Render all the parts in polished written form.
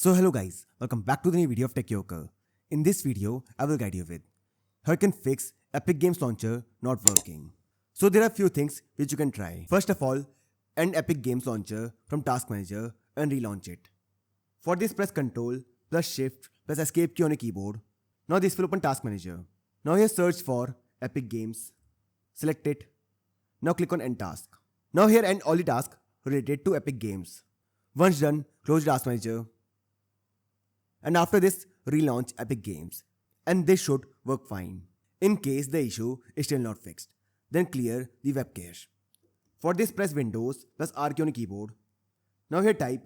So hello guys, welcome back to the new video of Tech Yoker. In this video, I will guide you with how you can fix Epic Games Launcher not working. So there are few things which you can try. First of all, end Epic Games Launcher from Task Manager and relaunch it. For this, press Ctrl plus Shift plus Escape key on your keyboard. Now this will open Task Manager. Now here search for Epic Games. Select it. Now click on End Task. Now here end all the tasks related to Epic Games. Once done, close Task Manager. And after this, relaunch Epic Games. And this should work fine. In case the issue is still not fixed, then clear the web cache. For this, press Windows plus R key on your keyboard. Now here type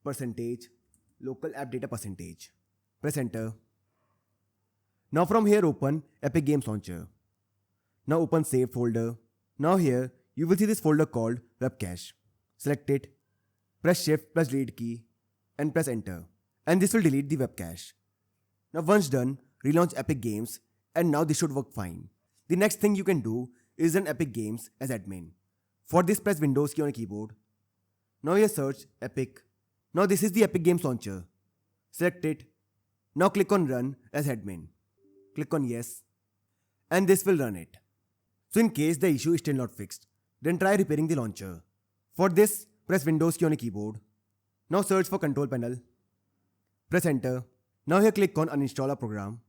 % local app data %. Press enter. Now from here open Epic Games Launcher. Now open save folder. Now here you will see this folder called web cache. Select it. Press shift plus delete key and press enter. And this will delete the web cache. Now once done, relaunch Epic Games and now this should work fine. The next thing you can do is run Epic Games as admin. For this, press Windows key on your keyboard. Now here search Epic. Now this is the Epic Games Launcher. Select it. Now click on Run as admin. Click on Yes. And this will run it. So in case the issue is still not fixed, then try repairing the launcher. For this, press Windows key on your keyboard. Now search for Control Panel. Press Enter. Now here click on Uninstall a program.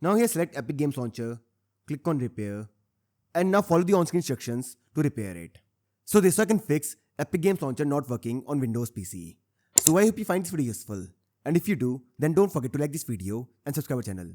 Now here select Epic Games Launcher. Click on Repair. And now follow the on-screen instructions to repair it. So this way I can fix Epic Games Launcher not working on Windows PC. So I hope you find this video useful. And if you do, then don't forget to like this video and subscribe our channel.